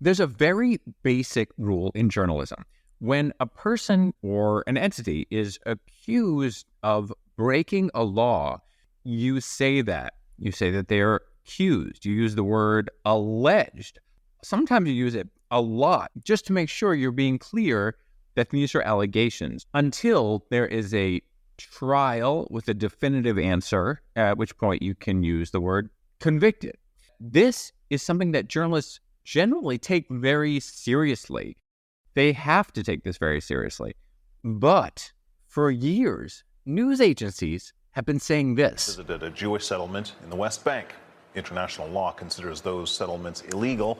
There's a very basic rule in journalism. When a person or an entity is accused of breaking a law, you say that. You say that they're accused. You use the word alleged. Sometimes you use it a lot just to make sure you're being clear that these are allegations until there is a trial with a definitive answer, at which point you can use the word convicted. This is something that journalists generally take very seriously. They have to take this very seriously. But for years, news agencies have been saying this. Visited a Jewish settlement in the West Bank. International law considers those settlements illegal.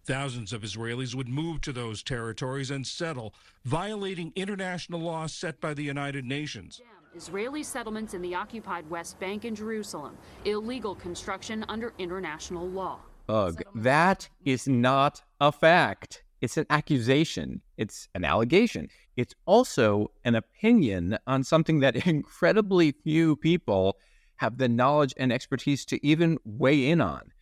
Thousands of Israelis would move to those territories and settle, violating international laws set by the United Nations. Israeli settlements in the occupied West Bank and Jerusalem. Illegal construction under international law. Ugh, that is not a fact. It's an accusation. It's an allegation. It's also an opinion on something that incredibly few people have the knowledge and expertise to even weigh in on.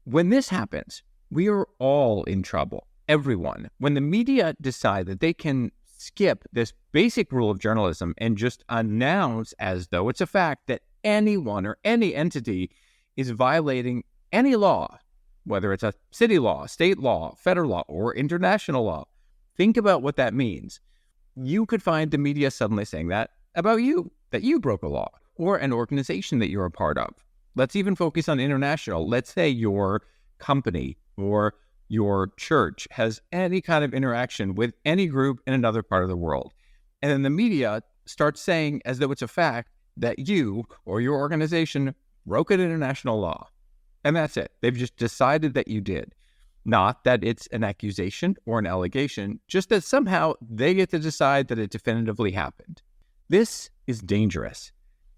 When this happens, we are all in trouble. Everyone. When the media decide that they can skip this basic rule of journalism and just announce as though it's a fact that anyone or any entity is violating any law, whether it's a city law, state law, federal law, or international law, think about what that means. You could find the media suddenly saying that about you, that you broke a law, or an organization that you're a part of. Let's even focus on international. Let's say your company or your church has any kind of interaction with any group in another part of the world. And then the media starts saying, as though it's a fact, that you or your organization broke an international law. And that's it. They've just decided that you did. Not that it's an accusation or an allegation, just that somehow they get to decide that it definitively happened. This is dangerous.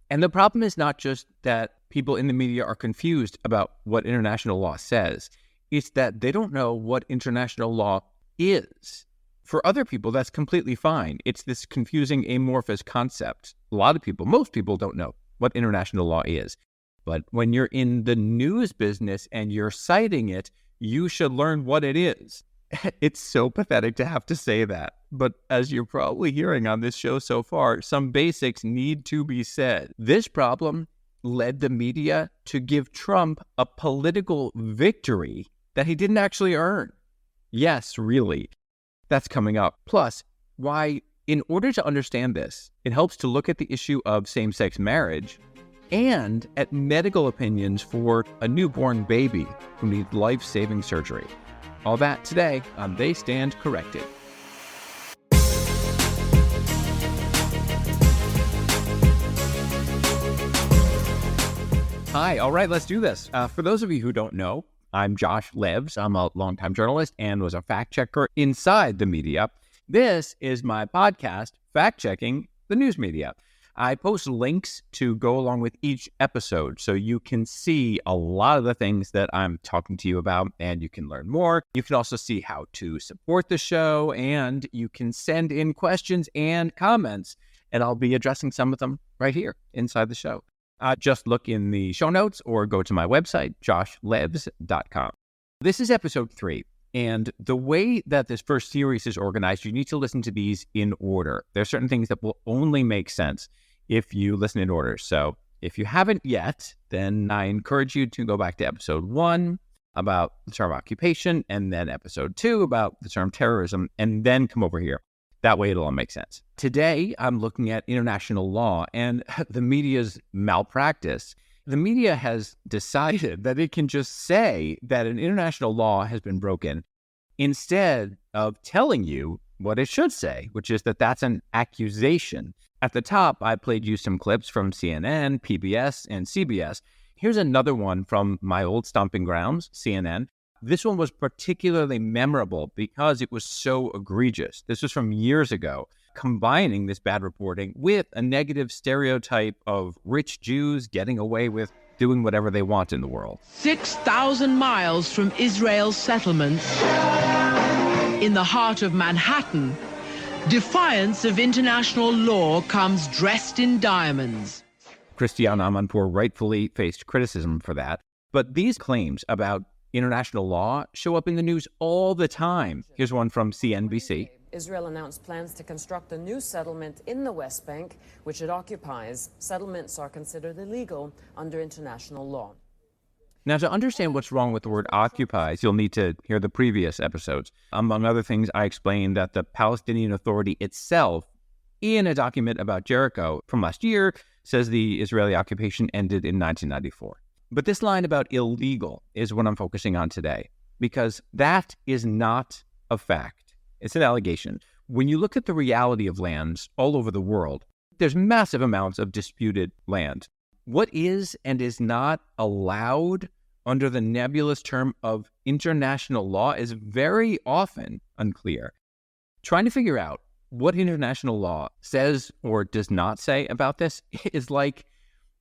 And the problem is not just that people in the media are confused about what international law says. It's that they don't know what international law is. For other people, that's completely fine. It's this confusing amorphous concept. A lot of people, most people don't know what international law is. But when you're in the news business and you're citing it, you should learn what it is. It's so pathetic to have to say that. But as you're probably hearing on this show so far, some basics need to be said. This problem led the media to give Trump a political victory that he didn't actually earn. Yes, really. That's coming up. Plus, why, in order to understand this, it helps to look at the issue of same-sex marriage and at medical opinions for a newborn baby who needs life-saving surgery. All that today on They Stand Corrected. Hi, all right, let's do this. For those of you who don't know, I'm Josh Levs. I'm a longtime journalist and was a fact checker inside the media. This is my podcast, Fact Checking the News Media. I post links to go along with each episode so you can see a lot of the things that I'm talking to you about and you can learn more. You can also see how to support the show and you can send in questions and comments and I'll be addressing some of them right here inside the show. Just look in the show notes or go to my website, joshlevs.com. This is episode 3. And the way that this first series is organized, you need to listen to these in order. There are certain things that will only make sense if you listen in order. So if you haven't yet, then I encourage you to go back to episode 1 about the term occupation, and then episode 2 about the term terrorism, and then come over here. That way it'll all make sense. Today, I'm looking at international law and the media's malpractice. The media has decided that it can just say that an international law has been broken instead of telling you what it should say, which is that that's an accusation. At the top, I played you some clips from CNN, PBS, and CBS. Here's another one from my old stomping grounds, CNN. This one was particularly memorable because it was so egregious. This was from years ago, combining this bad reporting with a negative stereotype of rich Jews getting away with doing whatever they want in the world. 6,000 miles from Israel's settlements, in the heart of Manhattan, defiance of international law comes dressed in diamonds. Christiane Amanpour rightfully faced criticism for that. But these claims about international law show up in the news all the time. Here's one from CNBC. Israel announced plans to construct a new settlement in the West Bank, which it occupies. Settlements are considered illegal under international law. Now, to understand what's wrong with the word occupies, you'll need to hear the previous episodes. Among other things, I explained that the Palestinian Authority itself, in a document about Jericho from last year, says the Israeli occupation ended in 1994. But this line about illegal is what I'm focusing on today, because that is not a fact. It's an allegation. When you look at the reality of lands all over the world, there's massive amounts of disputed land. What is and is not allowed under the nebulous term of international law is very often unclear. Trying to figure out what international law says or does not say about this is like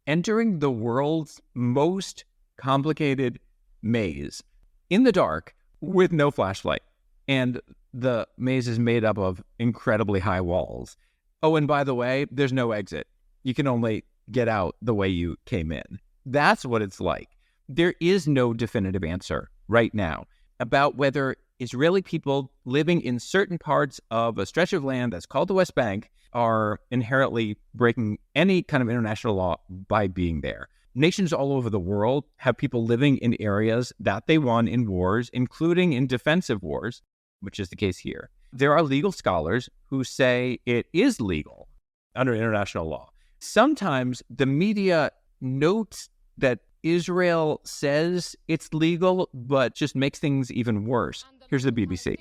entering the world's most complicated maze in the dark with no flashlight. And the maze is made up of incredibly high walls. Oh, and by the way, there's no exit. You can only get out the way you came in. That's what it's like. There is no definitive answer right now about whether Israeli people living in certain parts of a stretch of land that's called the West Bank are inherently breaking any kind of international law by being there. Nations all over the world have people living in areas that they won in wars, including in defensive wars, which is the case here. There are legal scholars who say it is legal under international law. Sometimes the media notes that Israel says it's legal, but just makes things even worse. Here's the BBC.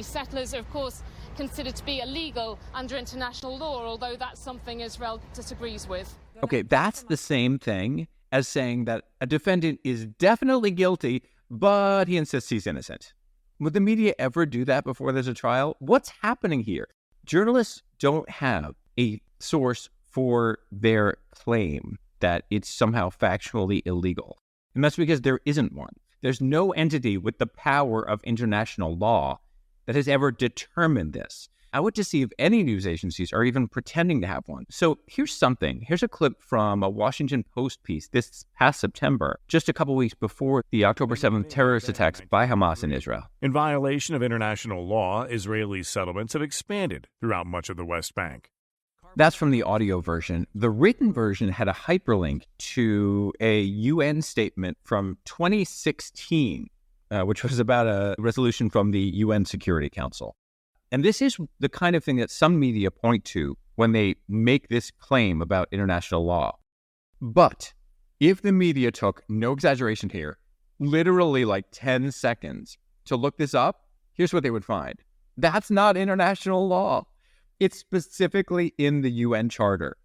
Settlers are, of course, considered to be illegal under international law, although that's something Israel disagrees with. Okay, that's the same thing as saying that a defendant is definitely guilty, but he insists he's innocent. Would the media ever do that before there's a trial? What's happening here? Journalists don't have a source for their claim that it's somehow factually illegal. And that's because there isn't one. There's no entity with the power of international law that has ever determined this. I want to see if any news agencies are even pretending to have one. So here's a clip from a Washington Post piece this past September, just a couple weeks before the October 7th terrorist attacks by Hamas in Israel. In violation of international law, Israeli settlements have expanded throughout much of the West Bank. That's from the audio version. The written version had a hyperlink to a UN statement from 2016, which was about a resolution from the UN Security Council. And this is the kind of thing that some media point to when they make this claim about international law. But if the media took, no exaggeration here, literally like 10 seconds to look this up, here's what they would find. That's not international law. It's specifically in the UN Charter.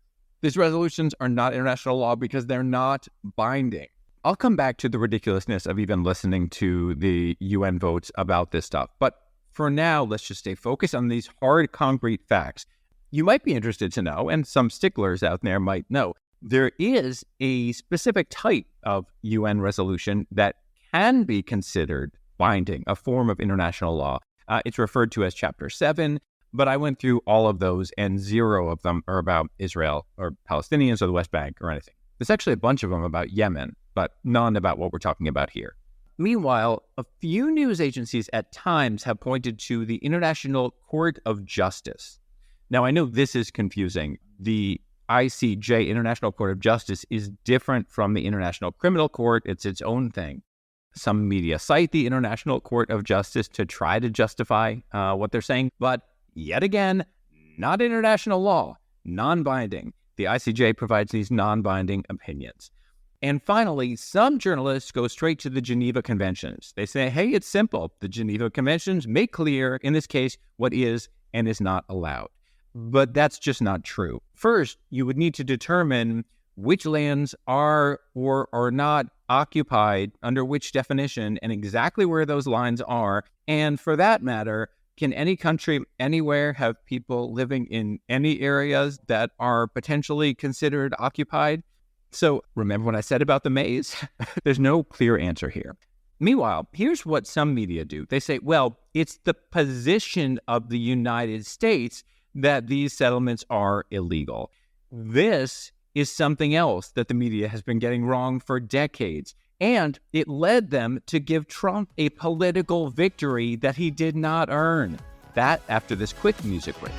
These resolutions are not international law because they're not binding. I'll come back to the ridiculousness of even listening to the UN votes about this stuff. But for now, let's just stay focused on these hard, concrete facts. You might be interested to know, and some sticklers out there might know, there is a specific type of UN resolution that can be considered binding, a form of international law. It's referred to as Chapter 7. But I went through all of those, and 0 of them are about Israel or Palestinians or the West Bank or anything. There's actually a bunch of them about Yemen, but none about what we're talking about here. Meanwhile, a few news agencies at times have pointed to the International Court of Justice. Now, I know this is confusing. The ICJ, International Court of Justice, is different from the International Criminal Court. It's its own thing. Some media cite the International Court of Justice to try to justify what they're saying, but yet again, not international law, non-binding. The ICJ provides these non-binding opinions. And finally, some journalists go straight to the Geneva Conventions. They say, hey, it's simple. The Geneva Conventions make clear, in this case, what is and is not allowed. But that's just not true. First, you would need to determine which lands are or are not occupied under which definition and exactly where those lines are. And for that matter, can any country anywhere have people living in any areas that are potentially considered occupied? So remember what I said about the maze? There's no clear answer here. Meanwhile, here's what some media do. They say, well, it's the position of the United States that these settlements are illegal. This is something else that the media has been getting wrong for decades. And it led them to give Trump a political victory that he did not earn. That after this quick music break.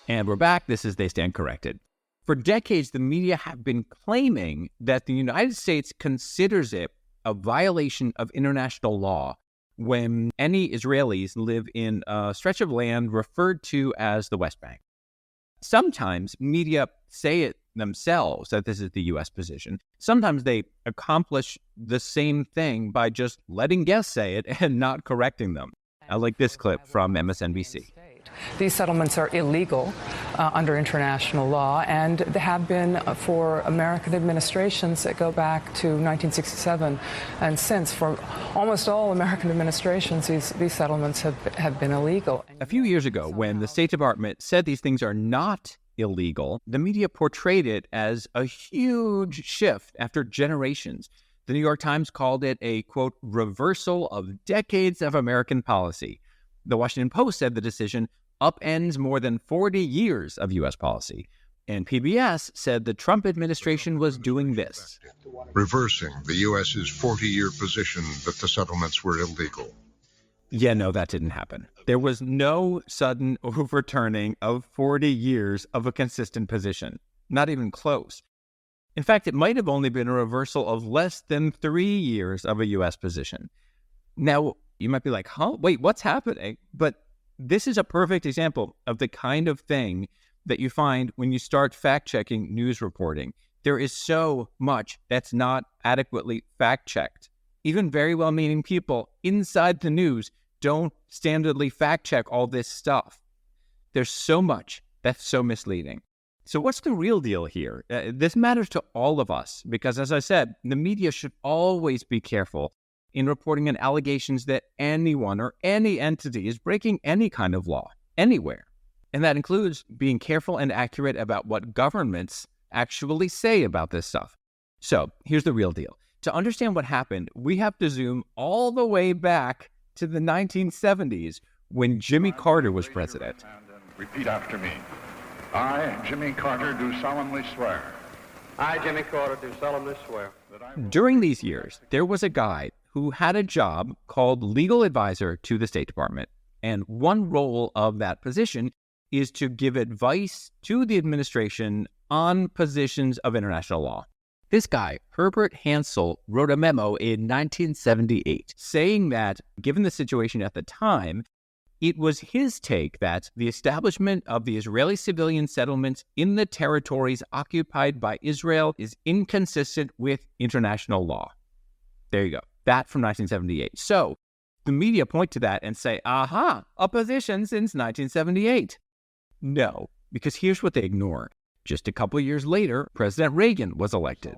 And we're back. This is They Stand Corrected. For decades, the media have been claiming that the United States considers it a violation of international law when any Israelis live in a stretch of land referred to as the West Bank. Sometimes media say it themselves that this is the U.S. position. Sometimes they accomplish the same thing by just letting guests say it and not correcting them. I like this clip from MSNBC. These settlements are illegal under international law, and they have been for American administrations that go back to 1967 and since. For almost all American administrations, these settlements have been illegal. A few years ago, when the State Department said these things are not illegal, the media portrayed it as a huge shift after generations. The New York Times called it a, quote, reversal of decades of American policy. The Washington Post said the decision upends more than 40 years of U.S. policy. And PBS said the Trump administration was doing this. Reversing the U.S.'s 40-year position that the settlements were illegal. Yeah, no, that didn't happen. There was no sudden overturning of 40 years of a consistent position. Not even close. In fact, it might have only been a reversal of less than 3 years of a U.S. position. Now, you might be like, huh? Wait, what's happening? But this is a perfect example of the kind of thing that you find when you start fact-checking news reporting. There is so much that's not adequately fact-checked. Even very well-meaning people inside the news don't standardly fact-check all this stuff. There's so much that's so misleading. So what's the real deal here? This matters to all of us because, as I said, the media should always be careful in reporting on allegations that anyone or any entity is breaking any kind of law, anywhere. And that includes being careful and accurate about what governments actually say about this stuff. So here's the real deal. To understand what happened, we have to zoom all the way back to the 1970s when Jimmy Carter was president. Repeat after me. I, Jimmy Carter, do solemnly swear. I, Jimmy Carter, do solemnly swear. During these years, there was a guy who had a job called legal advisor to the State Department. And one role of that position is to give advice to the administration on positions of international law. This guy, Herbert Hansel, wrote a memo in 1978 saying that, given the situation at the time, it was his take that the establishment of the Israeli civilian settlements in the territories occupied by Israel is inconsistent with international law. There you go. That from 1978. So the media point to that and say, aha, opposition since 1978. No, because here's what they ignore. Just a couple of years later, President Reagan was elected.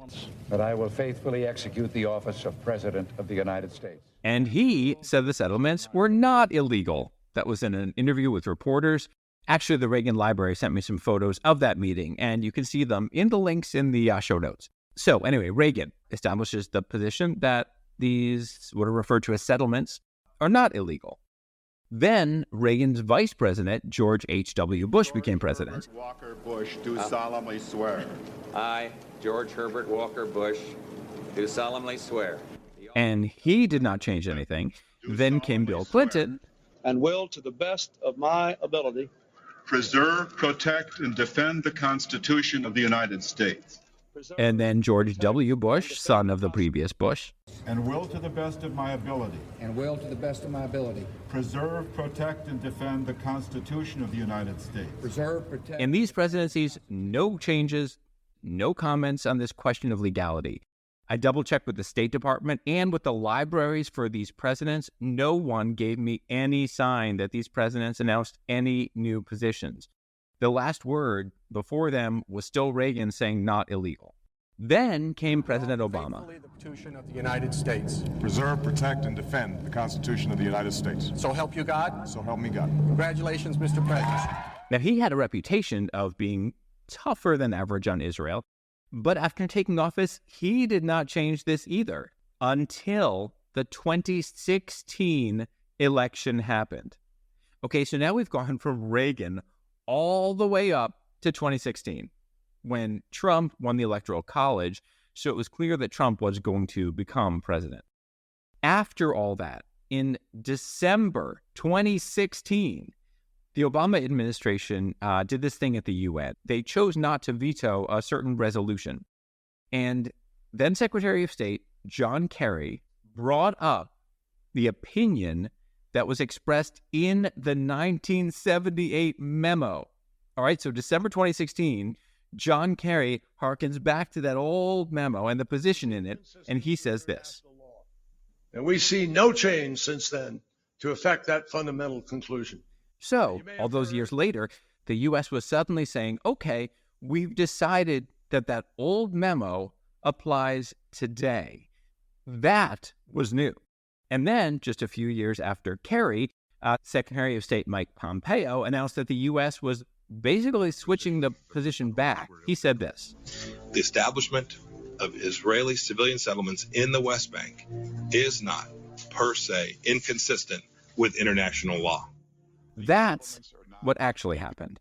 That I will faithfully execute the office of President of the United States. And he said the settlements were not illegal. That was in an interview with reporters. Actually, the Reagan Library sent me some photos of that meeting, and you can see them in the links in the show notes. So anyway, Reagan establishes the position that these, what are referred to as settlements, are not illegal. Then Reagan's vice president, George H.W. Bush, became president. Walker Bush, do solemnly swear. I, George Herbert Walker Bush, do solemnly swear. And he did not change anything. Then came Bill Clinton. And will, to the best of my ability, preserve, protect, and defend the Constitution of the United States. And then George W. Bush, son of the previous Bush. And will, to the best of my ability. And will, to the best of my ability. Preserve, protect, and defend the Constitution of the United States. Preserve, protect. In these presidencies, no changes, no comments on this question of legality. I double-checked with the State Department and with the libraries for these presidents. No one gave me any sign that these presidents announced any new positions. The last word before them was still Reagan saying not illegal. Then came President Obama. The Constitution of the United States. Preserve, protect, and defend the Constitution of the United States. So help you God. So help me God. Congratulations, Mr. President. Now, he had a reputation of being tougher than average on Israel. But after taking office, he did not change this either until the 2016 election happened. Okay, so now we've gone from Reagan all the way up to 2016 when Trump won the Electoral College, so it was clear that Trump was going to become president. After all that, in December 2016, the Obama administration did this thing at the UN. They chose not to veto a certain resolution. And then Secretary of State John Kerry brought up the opinion that was expressed in the 1978 memo. All right, so December 2016, John Kerry harkens back to that old memo and the position in it, and he says this. And we see no change since then to affect that fundamental conclusion. So, all those years later, the U.S. was suddenly saying, okay, we've decided that that old memo applies today. That was new. And then, just a few years after Kerry, Secretary of State Mike Pompeo announced that the U.S. was basically switching the position back. He said this. The establishment of Israeli civilian settlements in the West Bank is not, per se, inconsistent with international law. That's what actually happened.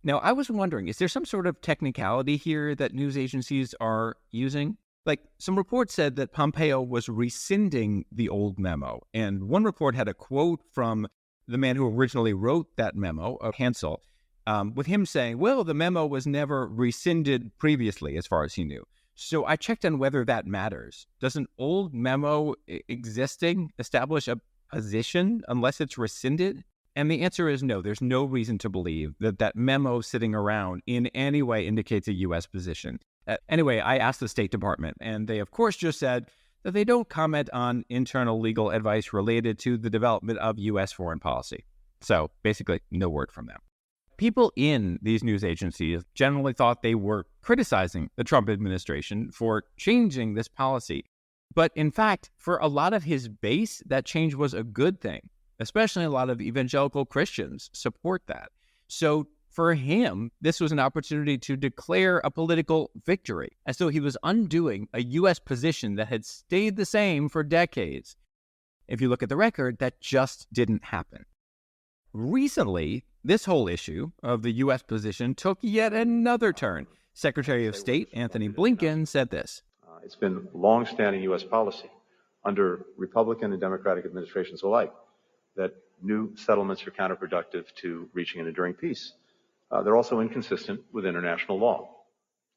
Now, I was wondering, is there some sort of technicality here that news agencies are using? Like, some reports said that Pompeo was rescinding the old memo, and one report had a quote from the man who originally wrote that memo, Hansel, with him saying, well, the memo was never rescinded previously, as far as he knew. So I checked on whether that matters. Does an old memo existing establish a position unless it's rescinded? And the answer is no. There's no reason to believe that that memo sitting around in any way indicates a U.S. position. Anyway, I asked the State Department, and they, of course, just said that they don't comment on internal legal advice related to the development of U.S. foreign policy. So basically, no word from them. People in these news agencies generally thought they were criticizing the Trump administration for changing this policy. But in fact, for a lot of his base, that change was a good thing. Especially a lot of evangelical Christians support that. So for him, this was an opportunity to declare a political victory, as though he was undoing a U.S. position that had stayed the same for decades. If you look at the record, that just didn't happen. Recently, this whole issue of the U.S. position took yet another turn. Secretary of State Anthony Blinken said this. It's been long-standing U.S. policy under Republican and Democratic administrations alike that new settlements are counterproductive to reaching an enduring peace. They're also inconsistent with international law.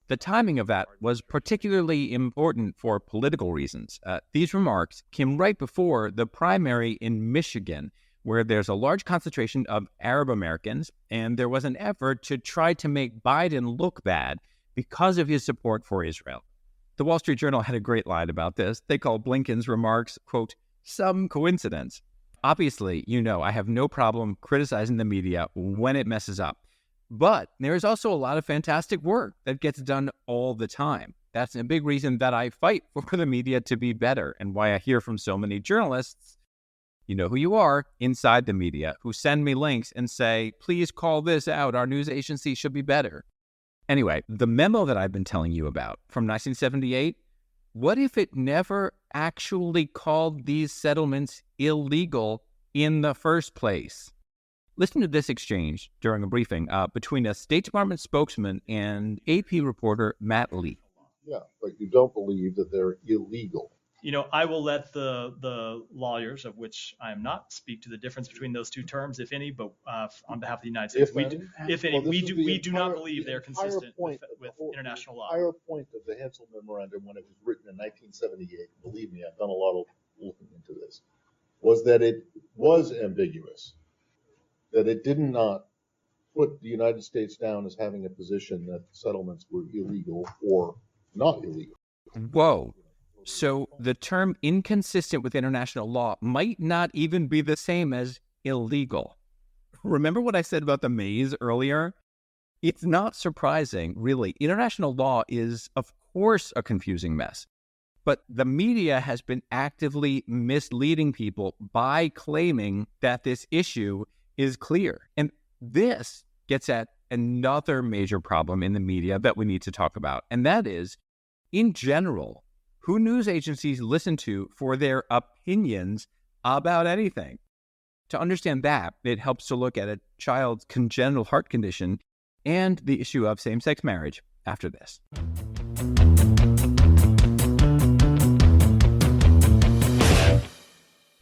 The timing of that was particularly important for political reasons. These remarks came right before the primary in Michigan, where there's a large concentration of Arab Americans, and there was an effort to try to make Biden look bad because of his support for Israel. The Wall Street Journal had a great line about this. They called Blinken's remarks, quote, some coincidence. Obviously, you know, I have no problem criticizing the media when it messes up. But there is also a lot of fantastic work that gets done all the time. That's a big reason that I fight for the media to be better, and why I hear from so many journalists, you know who you are, inside the media, who send me links and say, please call this out. Our news agency should be better. Anyway, the memo that I've been telling you about from 1978, what if it never actually called these settlements illegal in the first place? Listen to this exchange during a briefing between a State Department spokesman and AP reporter Matt Lee. Yeah, but you don't believe that they're illegal. You know, I will let the lawyers, of which I am not, speak to the difference between those two terms, if any. But on behalf of the United States, we do not believe they're consistent with international law. The entire point of the Hansel Memorandum, when it was written in 1978, believe me, I've done a lot of looking into this, was that it was ambiguous, that it did not put the United States down as having a position that settlements were illegal or not illegal. Whoa. So the term inconsistent with international law might not even be the same as illegal. Remember what I said about the maze earlier? It's not surprising, really. International law is, of course, a confusing mess. But the media has been actively misleading people by claiming that this issue is clear. And this gets at another major problem in the media that we need to talk about. And that is, in general, who news agencies listen to for their opinions about anything. To understand that, it helps to look at a child's congenital heart condition and the issue of same-sex marriage after this.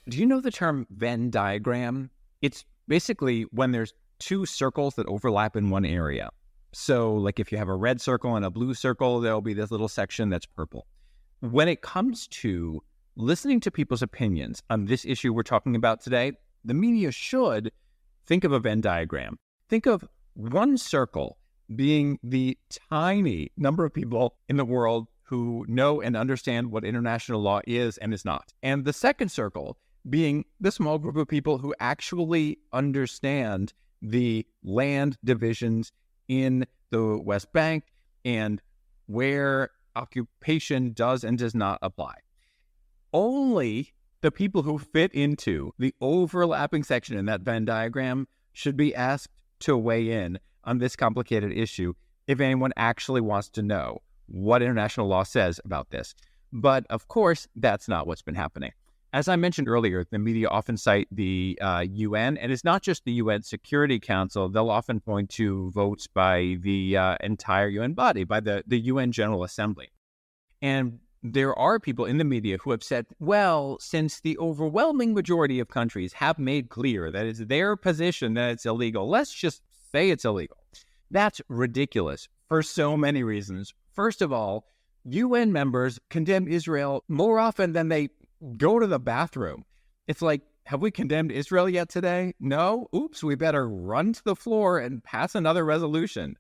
Do you know the term Venn diagram? It's basically when there's two circles that overlap in one area. So like if you have a red circle and a blue circle, there'll be this little section that's purple. When it comes to listening to people's opinions on this issue we're talking about today, the media should think of a Venn diagram. Think of one circle being the tiny number of people in the world who know and understand what international law is and is not. And the second circle being the small group of people who actually understand the land divisions in the West Bank and where occupation does and does not apply. Only the people who fit into the overlapping section in that Venn diagram should be asked to weigh in on this complicated issue if anyone actually wants to know what international law says about this. But of course, that's not what's been happening. As I mentioned earlier, the media often cite the UN, and it's not just the UN Security Council. They'll often point to votes by the entire UN body, by the UN General Assembly. And there are people in the media who have said, well, since the overwhelming majority of countries have made clear that it's their position that it's illegal, let's just say it's illegal. That's ridiculous for so many reasons. First of all, UN members condemn Israel more often than they go to the bathroom. It's like, have we condemned Israel yet today? No? Oops, we better run to the floor and pass another resolution.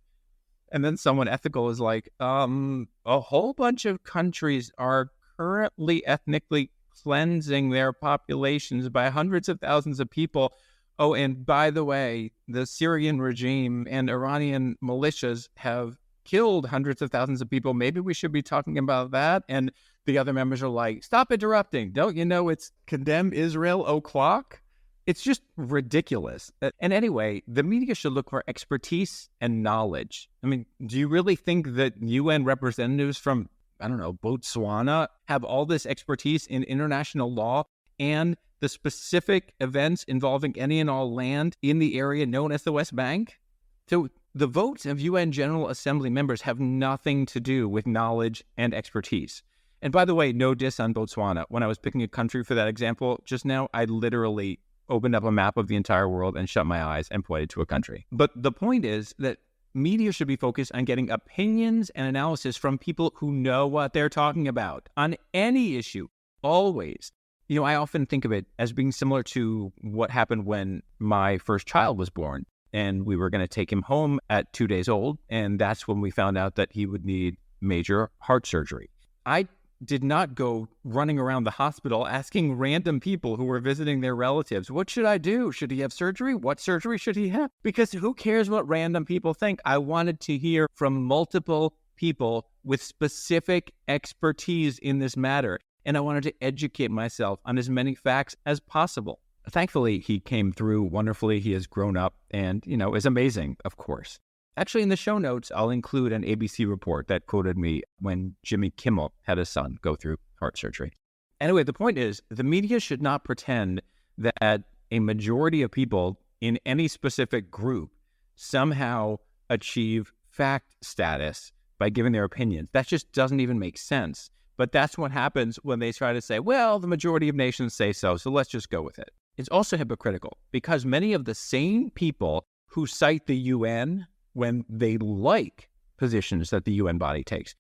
And then someone ethical is like, a whole bunch of countries are currently ethnically cleansing their populations by hundreds of thousands of people. Oh, and by the way, the Syrian regime and Iranian militias have killed hundreds of thousands of people. Maybe we should be talking about that. And the other members are like, stop interrupting. Don't you know it's condemn Israel o'clock? It's just ridiculous. And anyway, the media should look for expertise and knowledge. I mean, do you really think that UN representatives from, I don't know, Botswana have all this expertise in international law and the specific events involving any and all land in the area known as the West Bank? So the votes of UN General Assembly members have nothing to do with knowledge and expertise. And by the way, no diss on Botswana. When I was picking a country for that example just now, I literally opened up a map of the entire world and shut my eyes and pointed to a country. But the point is that media should be focused on getting opinions and analysis from people who know what they're talking about on any issue, always. You know, I often think of it as being similar to what happened when my first child was born. And we were going to take him home at 2 days old. And that's when we found out that he would need major heart surgery. I did not go running around the hospital asking random people who were visiting their relatives, what should I do? Should he have surgery? What surgery should he have? Because who cares what random people think? I wanted to hear from multiple people with specific expertise in this matter. And I wanted to educate myself on as many facts as possible. Thankfully, he came through wonderfully. He has grown up and, is amazing, of course. Actually, in the show notes, I'll include an ABC report that quoted me when Jimmy Kimmel had his son go through heart surgery. Anyway, the point is, the media should not pretend that a majority of people in any specific group somehow achieve fact status by giving their opinions. That just doesn't even make sense. But that's what happens when they try to say, well, the majority of nations say so let's just go with it. It's also hypocritical because many of the same people who cite the UN when they like positions that the UN body takes,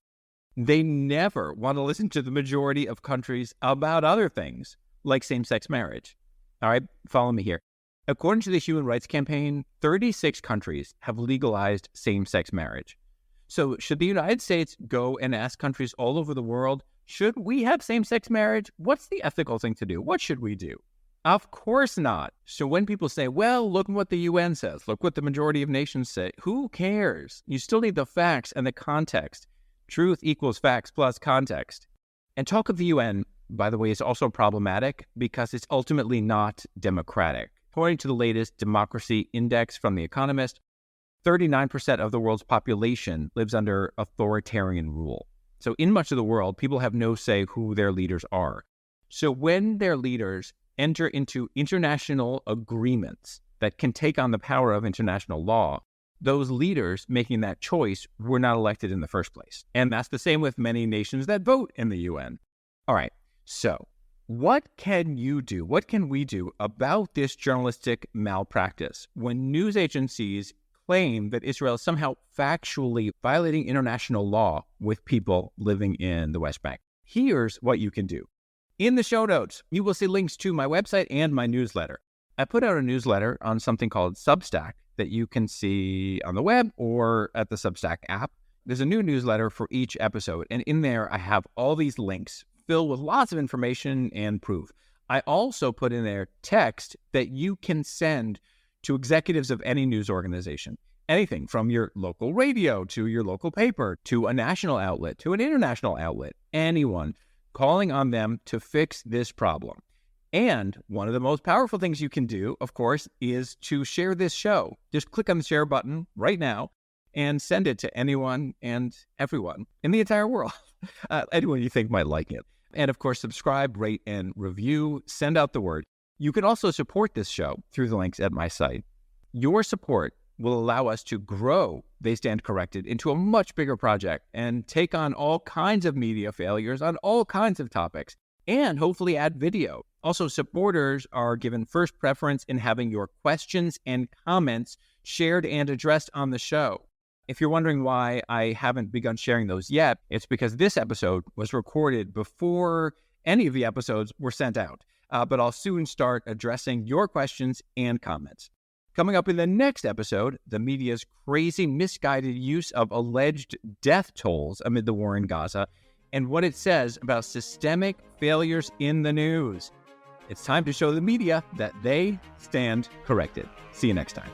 they never want to listen to the majority of countries about other things like same-sex marriage. All right, follow me here. According to the Human Rights Campaign, 36 countries have legalized same-sex marriage. So should the United States go and ask countries all over the world, should we have same-sex marriage? What's the ethical thing to do? What should we do? Of course not. So when people say, well, look what the UN says, look what the majority of nations say, who cares? You still need the facts and the context. Truth equals facts plus context. And talk of the UN, by the way, is also problematic because it's ultimately not democratic. According to the latest democracy index from The Economist, 39% of the world's population lives under authoritarian rule. So in much of the world, people have no say who their leaders are. So when their leaders enter into international agreements that can take on the power of international law, those leaders making that choice were not elected in the first place. And that's the same with many nations that vote in the UN. All right, so what can you do? What can we do about this journalistic malpractice when news agencies claim that Israel is somehow factually violating international law with people living in the West Bank? Here's what you can do. In the show notes, you will see links to my website and my newsletter. I put out a newsletter on something called Substack that you can see on the web or at the Substack app. There's a new newsletter for each episode, and in there I have all these links filled with lots of information and proof. I also put in there text that you can send to executives of any news organization. Anything from your local radio to your local paper to a national outlet to an international outlet. Anyone calling on them to fix this problem. And one of the most powerful things you can do, of course, is to share this show. Just click on the share button right now and send it to anyone and everyone in the entire world. Anyone you think might like it. And of course, subscribe, rate, and review. Send out the word. You can also support this show through the links at my site. Your support will allow us to grow They Stand Corrected into a much bigger project and take on all kinds of media failures on all kinds of topics, and hopefully add video. Also, supporters are given first preference in having your questions and comments shared and addressed on the show. If you're wondering why I haven't begun sharing those yet, it's because this episode was recorded before any of the episodes were sent out. But I'll soon start addressing your questions and comments. Coming up in the next episode, the media's crazy, misguided use of alleged death tolls amid the war in Gaza and what it says about systemic failures in the news. It's time to show the media that they stand corrected. See you next time.